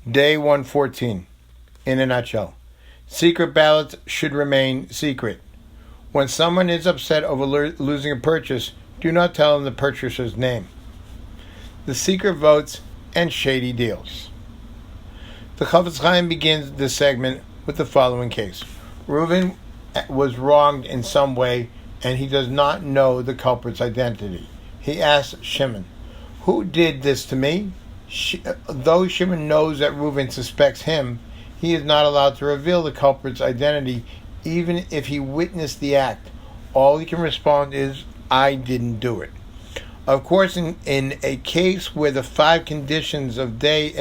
Day 114. In a nutshell, secret ballots should remain secret. When someone is upset over losing a purchase, do not tell them the purchaser's name. The secret votes and shady deals. The Chofetz Chaim begins this segment with the following case. Reuven was wronged in some way, and he does not know the culprit's identity. He asks Shimon, "Who did this to me?" Though Shimon knows that Reuven suspects him, he is not allowed to reveal the culprit's identity, even if he witnessed the act. All he can respond is, "I didn't do it." Of course, in a case where the 5 conditions of day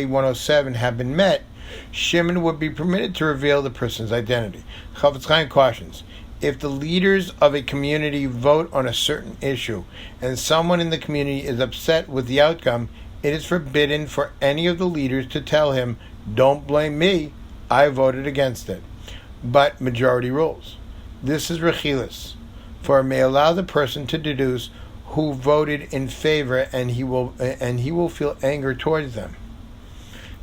107 have been met, Shimon would be permitted to reveal the person's identity. Chofetz Chaim cautions, if the leaders of a community vote on a certain issue and someone in the community is upset with the outcome, it is forbidden for any of the leaders to tell him, "Don't blame me, I voted against it." But majority rules. This is rechilas, for it may allow the person to deduce who voted in favor, and he will feel anger towards them.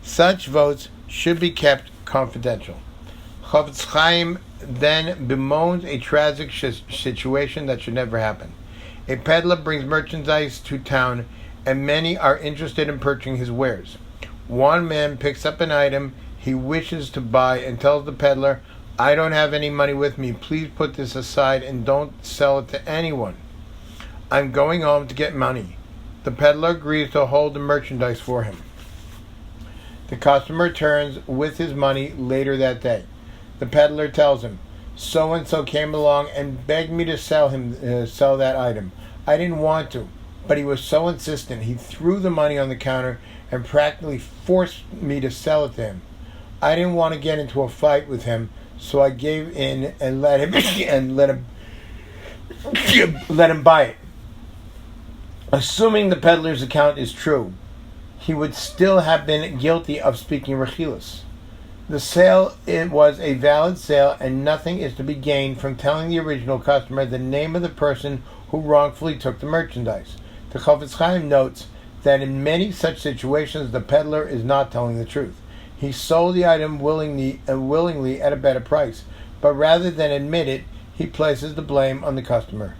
Such votes should be kept confidential. Chofetz Chaim then bemoans a tragic situation that should never happen. A peddler brings merchandise to town, and many are interested in purchasing his wares. One man picks up an item he wishes to buy and tells the peddler, "I don't have any money with me. Please put this aside and don't sell it to anyone. I'm going home to get money." The peddler agrees to hold the merchandise for him. The customer returns with his money later that day. The peddler tells him, "So-and-so came along and begged me to sell that item. I didn't want to, but he was so insistent. He threw the money on the counter and practically forced me to sell it to him. I didn't want to get into a fight with him, so I gave in and let him buy it." Assuming the peddler's account is true, he would still have been guilty of speaking rechilas. The sale, it was a valid sale, and nothing is to be gained from telling the original customer the name of the person who wrongfully took the merchandise. The Chofetz Chaim notes that in many such situations the peddler is not telling the truth. He sold the item willingly at a better price, but rather than admit it, he places the blame on the customer.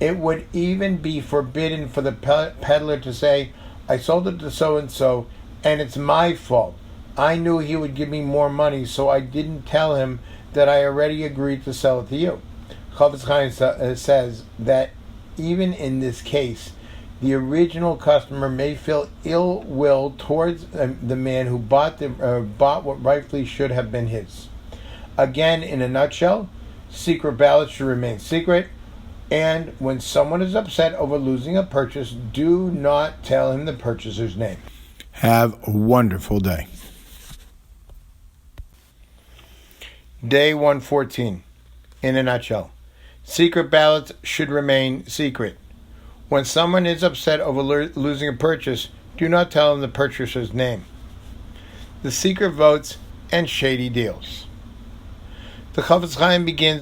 It would even be forbidden for the peddler to say, "I sold it to so-and-so, and it's my fault. I knew he would give me more money, so I didn't tell him that I already agreed to sell it to you." Chofetz Chaim says that even in this case, the original customer may feel ill will towards the man who bought what rightfully should have been his. Again, in a nutshell, secret ballots should remain secret, and when someone is upset over losing a purchase, do not tell him the purchaser's name. Have a wonderful day. Day 114. In a nutshell, secret ballots should remain secret. When someone is upset over losing a purchase, do not tell them the purchaser's name. The secret votes and shady deals. The Chofetz Chaim begins